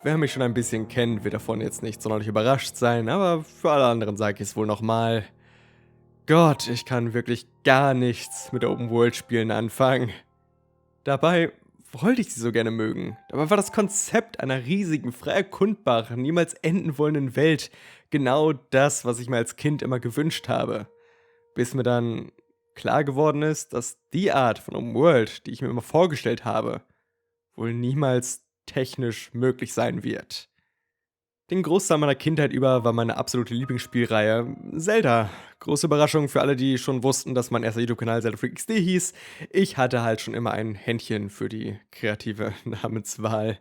Wer mich schon ein bisschen kennt, wird davon jetzt nicht sonderlich überrascht sein, aber für alle anderen sage ich es wohl nochmal. Gott, ich kann wirklich gar nichts mit Open-World-Spielen anfangen. Dabei wollte ich sie so gerne mögen. Dabei war das Konzept einer riesigen, frei erkundbaren, niemals enden wollenden Welt genau das, was ich mir als Kind immer gewünscht habe. Bis mir dann klar geworden ist, dass die Art von Open World, die ich mir immer vorgestellt habe, wohl niemals technisch möglich sein wird. Den Großteil meiner Kindheit über war meine absolute Lieblingsspielreihe Zelda. Große Überraschung für alle, die schon wussten, dass mein erster YouTube-Kanal Zelda Freak XD hieß. Ich hatte halt schon immer ein Händchen für die kreative Namenswahl.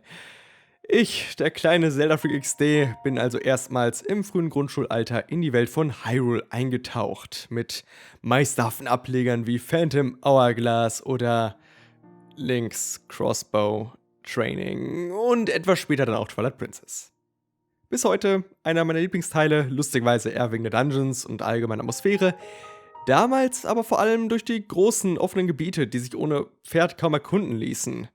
Ich, der kleine Zelda Freak XD, bin also erstmals im frühen Grundschulalter in die Welt von Hyrule eingetaucht. Mit meisterhaften Ablegern wie Phantom Hourglass oder Link's Crossbow Training und etwas später dann auch Twilight Princess. Bis heute einer meiner Lieblingsteile, lustigerweise eher wegen der Dungeons und allgemeiner Atmosphäre. Damals aber vor allem durch die großen offenen Gebiete, die sich ohne Pferd kaum erkunden ließen.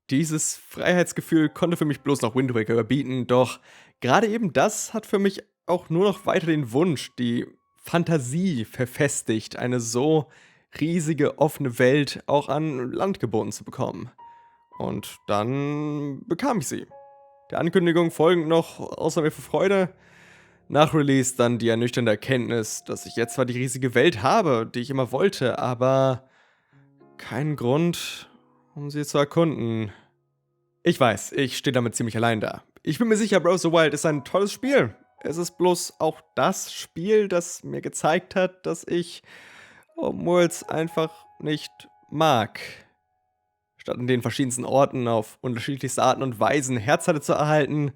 Dieses Freiheitsgefühl konnte für mich bloß noch Wind Waker überbieten, doch gerade eben das hat für mich auch nur noch weiter den Wunsch, die Fantasie verfestigt, eine so riesige offene Welt auch an Land geboten zu bekommen. Und dann bekam ich sie. Der Ankündigung folgend noch außer mir für Freude. Nach Release dann die ernüchternde Erkenntnis, dass ich jetzt zwar die riesige Welt habe, die ich immer wollte, aber keinen Grund, um sie zu erkunden. Ich weiß, ich stehe damit ziemlich allein da. Ich bin mir sicher, Breath of the Wild ist ein tolles Spiel. Es ist bloß auch das Spiel, das mir gezeigt hat, dass ich Open Worlds einfach nicht mag. Statt in den verschiedensten Orten auf unterschiedlichste Arten und Weisen Herzteile zu erhalten,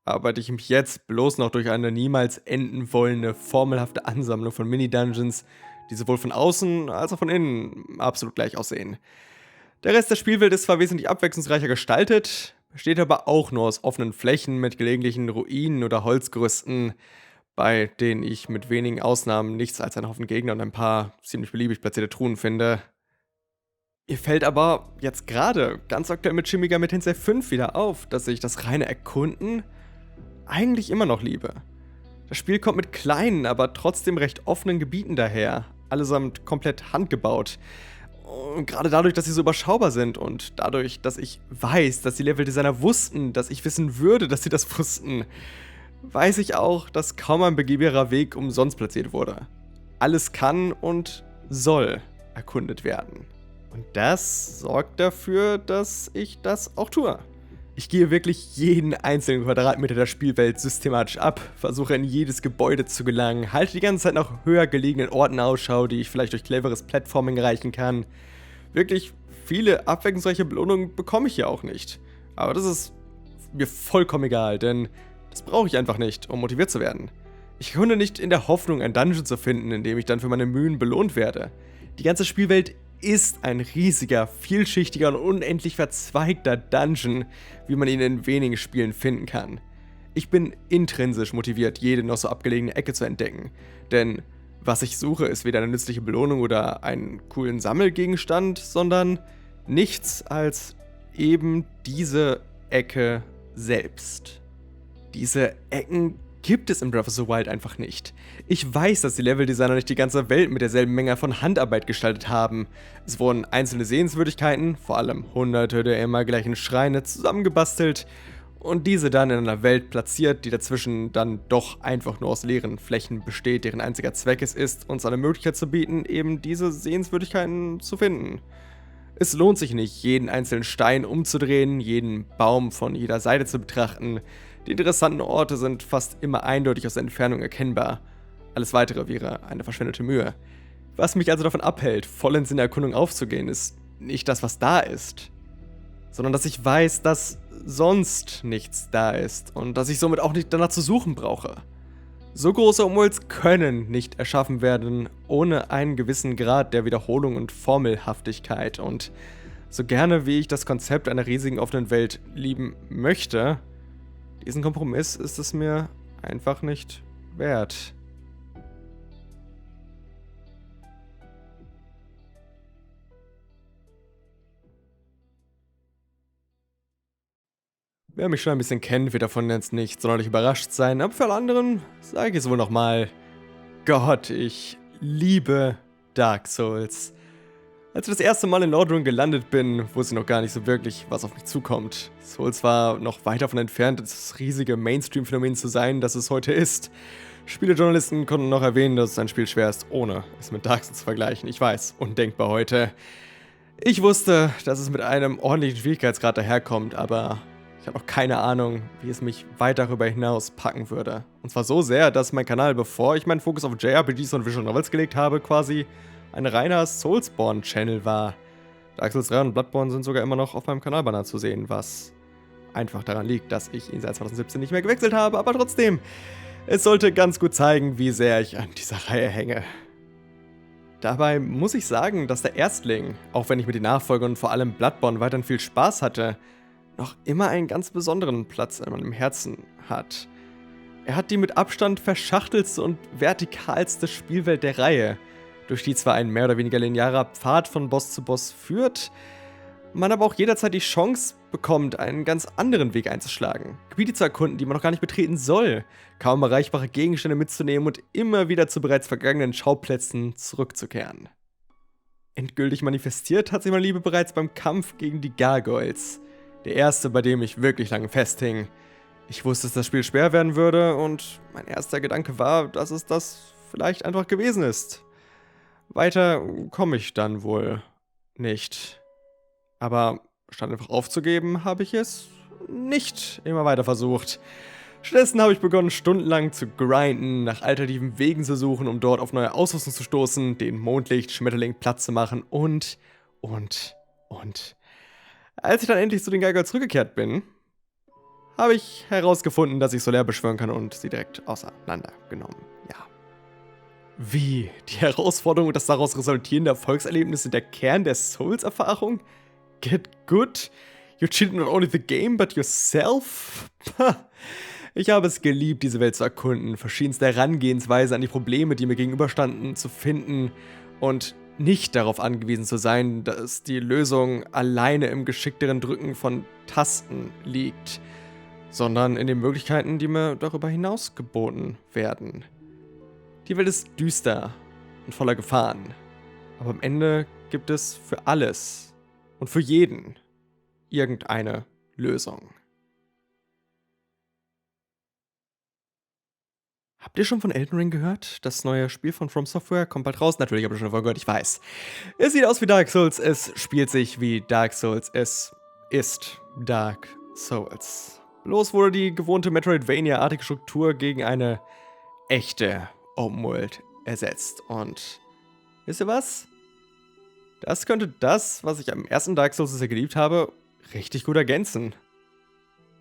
arbeite ich mich jetzt bloß noch durch eine niemals enden wollende, formelhafte Ansammlung von Mini-Dungeons, die sowohl von außen als auch von innen absolut gleich aussehen. Der Rest der Spielwelt ist zwar wesentlich abwechslungsreicher gestaltet, besteht aber auch nur aus offenen Flächen mit gelegentlichen Ruinen oder Holzgerüsten, bei denen ich mit wenigen Ausnahmen nichts als einen Haufen Gegner und ein paar ziemlich beliebig platzierte Truhen finde. Ihr fällt aber jetzt gerade ganz aktuell mit Shin Megami Tensei 5 wieder auf, dass ich das reine Erkunden eigentlich immer noch liebe. Das Spiel kommt mit kleinen, aber trotzdem recht offenen Gebieten daher, allesamt komplett handgebaut. Und gerade dadurch, dass sie so überschaubar sind und dadurch, dass ich weiß, dass die Leveldesigner wussten, dass ich wissen würde, dass sie das wussten, weiß ich auch, dass kaum ein begehbarer Weg umsonst platziert wurde. Alles kann und soll erkundet werden. Und das sorgt dafür, dass ich das auch tue. Ich gehe wirklich jeden einzelnen Quadratmeter der Spielwelt systematisch ab, versuche in jedes Gebäude zu gelangen, halte die ganze Zeit nach höher gelegenen Orten Ausschau, die ich vielleicht durch cleveres Platforming erreichen kann. Wirklich viele abwechslungsreiche Belohnungen bekomme ich hier auch nicht. Aber das ist mir vollkommen egal, denn das brauche ich einfach nicht, um motiviert zu werden. Ich erkunde nicht in der Hoffnung, ein Dungeon zu finden, in dem ich dann für meine Mühen belohnt werde. Die ganze Spielwelt ist ein riesiger, vielschichtiger und unendlich verzweigter Dungeon, wie man ihn in wenigen Spielen finden kann. Ich bin intrinsisch motiviert, jede noch so abgelegene Ecke zu entdecken, denn was ich suche, ist weder eine nützliche Belohnung oder einen coolen Sammelgegenstand, sondern nichts als eben diese Ecke selbst. Diese Ecken gibt es in Breath of the Wild einfach nicht. Ich weiß, dass die Leveldesigner nicht die ganze Welt mit derselben Menge von Handarbeit gestaltet haben. Es wurden einzelne Sehenswürdigkeiten, vor allem hunderte der immer gleichen Schreine, zusammengebastelt und diese dann in einer Welt platziert, die dazwischen dann doch einfach nur aus leeren Flächen besteht, deren einziger Zweck es ist, uns eine Möglichkeit zu bieten, eben diese Sehenswürdigkeiten zu finden. Es lohnt sich nicht, jeden einzelnen Stein umzudrehen, jeden Baum von jeder Seite zu betrachten. Die interessanten Orte sind fast immer eindeutig aus der Entfernung erkennbar. Alles weitere wäre eine verschwendete Mühe. Was mich also davon abhält, vollends in der Erkundung aufzugehen, ist nicht das, was da ist, sondern dass ich weiß, dass sonst nichts da ist und dass ich somit auch nicht danach zu suchen brauche. So große Umwelts können nicht erschaffen werden ohne einen gewissen Grad der Wiederholung und Formelhaftigkeit. Und so gerne wie ich das Konzept einer riesigen offenen Welt lieben möchte, diesen Kompromiss ist es mir einfach nicht wert. Wer mich schon ein bisschen kennt, wird davon jetzt nicht sonderlich überrascht sein, aber für alle anderen sage ich es wohl nochmal. Gott, ich liebe Dark Souls. Als ich das erste Mal in Lordran gelandet bin, wusste ich noch gar nicht so wirklich, was auf mich zukommt. Souls war noch weit davon entfernt, das riesige Mainstream-Phänomen zu sein, das es heute ist. Spielejournalisten konnten noch erwähnen, dass es ein Spiel schwer ist, ohne es mit Dark Souls zu vergleichen. Ich weiß, undenkbar heute. Ich wusste, dass es mit einem ordentlichen Schwierigkeitsgrad daherkommt, aber ich habe noch keine Ahnung, wie es mich weit darüber hinaus packen würde. Und zwar so sehr, dass mein Kanal, bevor ich meinen Fokus auf JRPGs und Visual Novels gelegt habe, quasi ein reiner Soulsborne-Channel war. Dark Souls 3 und Bloodborne sind sogar immer noch auf meinem Kanalbanner zu sehen, was einfach daran liegt, dass ich ihn seit 2017 nicht mehr gewechselt habe, aber trotzdem, es sollte ganz gut zeigen, wie sehr ich an dieser Reihe hänge. Dabei muss ich sagen, dass der Erstling, auch wenn ich mit den Nachfolgern und vor allem Bloodborne weiterhin viel Spaß hatte, noch immer einen ganz besonderen Platz in meinem Herzen hat. Er hat die mit Abstand verschachtelste und vertikalste Spielwelt der Reihe, durch die zwar ein mehr oder weniger linearer Pfad von Boss zu Boss führt, man aber auch jederzeit die Chance bekommt, einen ganz anderen Weg einzuschlagen, Gebiete zu erkunden, die man noch gar nicht betreten soll, kaum erreichbare Gegenstände mitzunehmen und immer wieder zu bereits vergangenen Schauplätzen zurückzukehren. Endgültig manifestiert hat sich meine Liebe bereits beim Kampf gegen die Gargoyles, der erste, bei dem ich wirklich lange festhing. Ich wusste, dass das Spiel schwer werden würde und mein erster Gedanke war, dass es das vielleicht einfach gewesen ist. Weiter komme ich dann wohl nicht. Aber statt einfach aufzugeben, habe ich es nicht immer weiter versucht. Stattdessen habe ich begonnen, stundenlang zu grinden, nach alternativen Wegen zu suchen, um dort auf neue Ausrüstung zu stoßen, den Mondlicht-Schmetterling Platz zu machen und. Als ich dann endlich zu den Gargoyles zurückgekehrt bin, habe ich herausgefunden, dass ich Solaire beschwören kann und sie direkt auseinandergenommen. Ja. Wie? Die Herausforderung und das daraus resultierende Erfolgserlebnis sind der Kern der Souls-Erfahrung? Get good? You cheated not only the game, but yourself? Ich habe es geliebt, diese Welt zu erkunden, verschiedenste Herangehensweise an die Probleme, die mir gegenüberstanden, zu finden und nicht darauf angewiesen zu sein, dass die Lösung alleine im geschickteren Drücken von Tasten liegt, sondern in den Möglichkeiten, die mir darüber hinaus geboten werden. Die Welt ist düster und voller Gefahren, aber am Ende gibt es für alles und für jeden irgendeine Lösung. Habt ihr schon von Elden Ring gehört? Das neue Spiel von From Software kommt bald raus. Natürlich habt ihr schon davon gehört, ich weiß. Es sieht aus wie Dark Souls, es spielt sich wie Dark Souls, es ist Dark Souls. Bloß wurde die gewohnte Metroidvania-artige Struktur gegen eine echte Open World ersetzt. Und wisst ihr was? Das könnte das, was ich am ersten Dark Souls sehr geliebt habe, richtig gut ergänzen.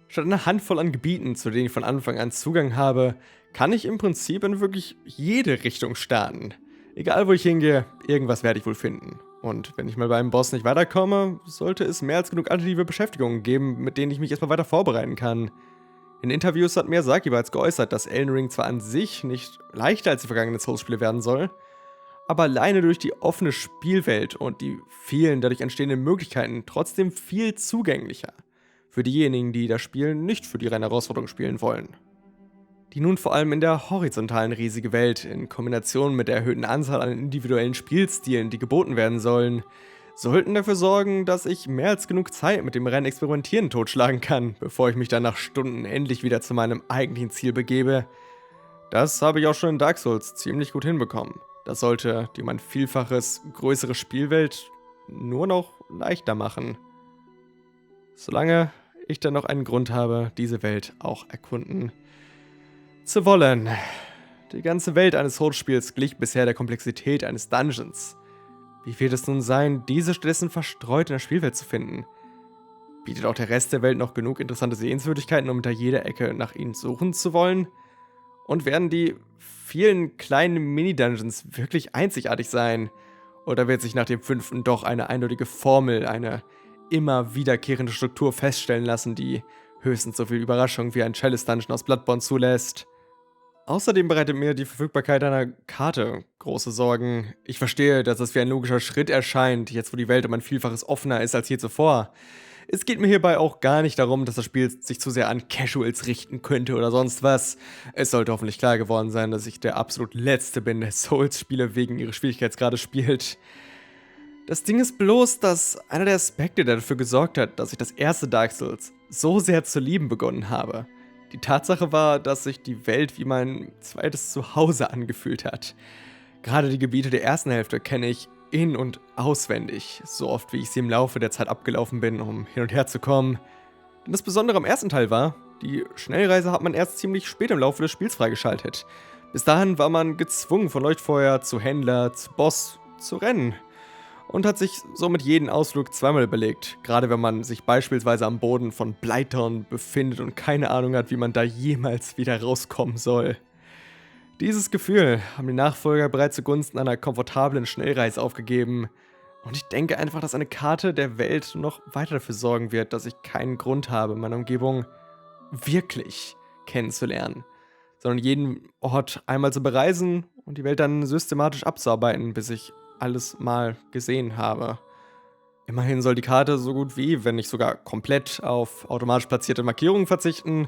Statt einer Handvoll an Gebieten, zu denen ich von Anfang an Zugang habe, kann ich im Prinzip in wirklich jede Richtung starten. Egal wo ich hingehe, irgendwas werde ich wohl finden. Und wenn ich mal bei einem Boss nicht weiterkomme, sollte es mehr als genug alternative Beschäftigungen geben, mit denen ich mich erstmal weiter vorbereiten kann. In Interviews hat Miyazaki bereits geäußert, dass Elden Ring zwar an sich nicht leichter als die vergangenen Souls-Spiele werden soll, aber alleine durch die offene Spielwelt und die vielen dadurch entstehenden Möglichkeiten trotzdem viel zugänglicher. Für diejenigen, die das Spiel nicht für die reine Herausforderung spielen wollen. Die nun vor allem in der horizontalen riesige Welt in Kombination mit der erhöhten Anzahl an individuellen Spielstilen, die geboten werden sollen, sollten dafür sorgen, dass ich mehr als genug Zeit mit dem reinen Experimentieren totschlagen kann, bevor ich mich dann nach Stunden endlich wieder zu meinem eigentlichen Ziel begebe. Das habe ich auch schon in Dark Souls ziemlich gut hinbekommen. Das sollte die um ein Vielfaches größere Spielwelt nur noch leichter machen. Solange ich dann noch einen Grund habe, diese Welt auch erkunden zu wollen. Die ganze Welt eines Souls-Spiels glich bisher der Komplexität eines Dungeons. Wie wird es nun sein, diese stattdessen verstreut in der Spielwelt zu finden? Bietet auch der Rest der Welt noch genug interessante Sehenswürdigkeiten, um hinter jeder Ecke nach ihnen suchen zu wollen? Und werden die vielen kleinen Mini-Dungeons wirklich einzigartig sein? Oder wird sich nach dem 5. doch eine eindeutige Formel, eine immer wiederkehrende Struktur feststellen lassen, die höchstens so viel Überraschung wie ein Chalice Dungeon aus Bloodborne zulässt? Außerdem bereitet mir die Verfügbarkeit einer Karte große Sorgen. Ich verstehe, dass es wie ein logischer Schritt erscheint, jetzt wo die Welt um ein Vielfaches offener ist als je zuvor. Es geht mir hierbei auch gar nicht darum, dass das Spiel sich zu sehr an Casuals richten könnte oder sonst was. Es sollte hoffentlich klar geworden sein, dass ich der absolut Letzte bin, der Souls-Spiele wegen ihres Schwierigkeitsgrades spielt. Das Ding ist bloß, dass einer der Aspekte, der dafür gesorgt hat, dass ich das erste Dark Souls so sehr zu lieben begonnen habe. Die Tatsache war, dass sich die Welt wie mein zweites Zuhause angefühlt hat. Gerade die Gebiete der ersten Hälfte kenne ich in- und auswendig, so oft wie ich sie im Laufe der Zeit abgelaufen bin, um hin und her zu kommen. Denn das Besondere am ersten Teil war, die Schnellreise hat man erst ziemlich spät im Laufe des Spiels freigeschaltet. Bis dahin war man gezwungen, von Leuchtfeuer zu Händler zu Boss zu rennen und hat sich somit jeden Ausflug zweimal überlegt, gerade wenn man sich beispielsweise am Boden von Blighttown befindet und keine Ahnung hat, wie man da jemals wieder rauskommen soll. Dieses Gefühl haben die Nachfolger bereits zugunsten einer komfortablen Schnellreise aufgegeben. Und ich denke einfach, dass eine Karte der Welt noch weiter dafür sorgen wird, dass ich keinen Grund habe, meine Umgebung wirklich kennenzulernen, sondern jeden Ort einmal zu bereisen und die Welt dann systematisch abzuarbeiten, bis ich alles mal gesehen habe. Immerhin soll die Karte so gut wie, wenn nicht sogar komplett, auf automatisch platzierte Markierungen verzichten.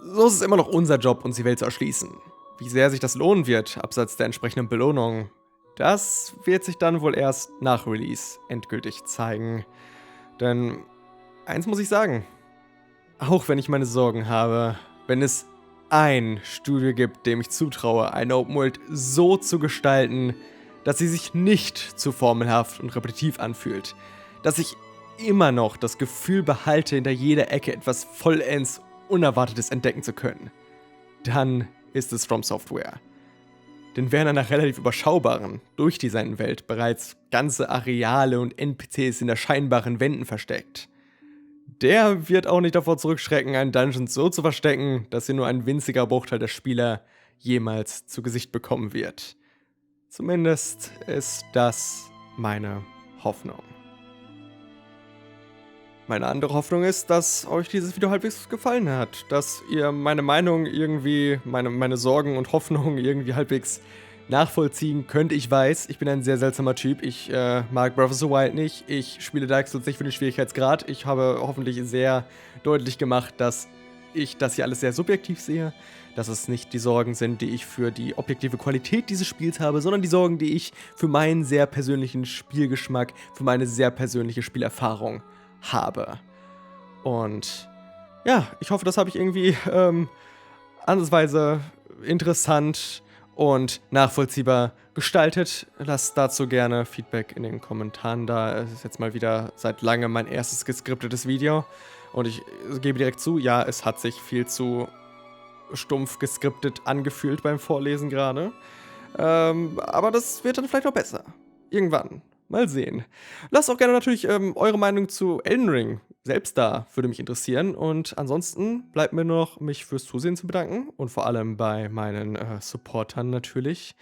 So ist es immer noch unser Job, uns die Welt zu erschließen. Wie sehr sich das lohnen wird, abseits der entsprechenden Belohnung, das wird sich dann wohl erst nach Release endgültig zeigen. Denn eins muss ich sagen, auch wenn ich meine Sorgen habe, wenn es ein Studio gibt, dem ich zutraue, eine Open World so zu gestalten, dass sie sich nicht zu formelhaft und repetitiv anfühlt, dass ich immer noch das Gefühl behalte, hinter jeder Ecke etwas vollends Unerwartetes entdecken zu können, dann ist es From Software. Denn wer in einer relativ überschaubaren, durchdesignten Welt bereits ganze Areale und NPCs in erscheinbaren Wänden versteckt, der wird auch nicht davor zurückschrecken, einen Dungeon so zu verstecken, dass hier nur ein winziger Bruchteil der Spieler jemals zu Gesicht bekommen wird. Zumindest ist das meine Hoffnung. Meine andere Hoffnung ist, dass euch dieses Video halbwegs gefallen hat, dass ihr meine Meinung irgendwie, meine Sorgen und Hoffnungen irgendwie halbwegs nachvollziehen könnt. Ich weiß, ich bin ein sehr seltsamer Typ. Ich mag Breath of the Wild nicht. Ich spiele Dark Souls nicht für den Schwierigkeitsgrad. Ich habe hoffentlich sehr deutlich gemacht, dass ich das hier alles sehr subjektiv sehe. Dass es nicht die Sorgen sind, die ich für die objektive Qualität dieses Spiels habe, sondern die Sorgen, die ich für meinen sehr persönlichen Spielgeschmack, für meine sehr persönliche Spielerfahrung habe. Und ja, ich hoffe, das habe ich irgendwie ansatzweise interessant und nachvollziehbar gestaltet. Lasst dazu gerne Feedback in den Kommentaren da. Es ist jetzt mal wieder seit langem mein erstes geskriptetes Video. Und ich gebe direkt zu, ja, es hat sich viel zu stumpf geskriptet angefühlt beim Vorlesen gerade. Aber das wird dann vielleicht noch besser. Irgendwann. Mal sehen. Lasst auch gerne natürlich eure Meinung zu Elden Ring selbst da, würde mich interessieren. Und ansonsten bleibt mir nur noch, mich fürs Zusehen zu bedanken und vor allem bei meinen Supportern natürlich.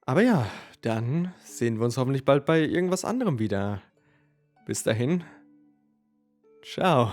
Aber ja, dann sehen wir uns hoffentlich bald bei irgendwas anderem wieder. Bis dahin, ciao.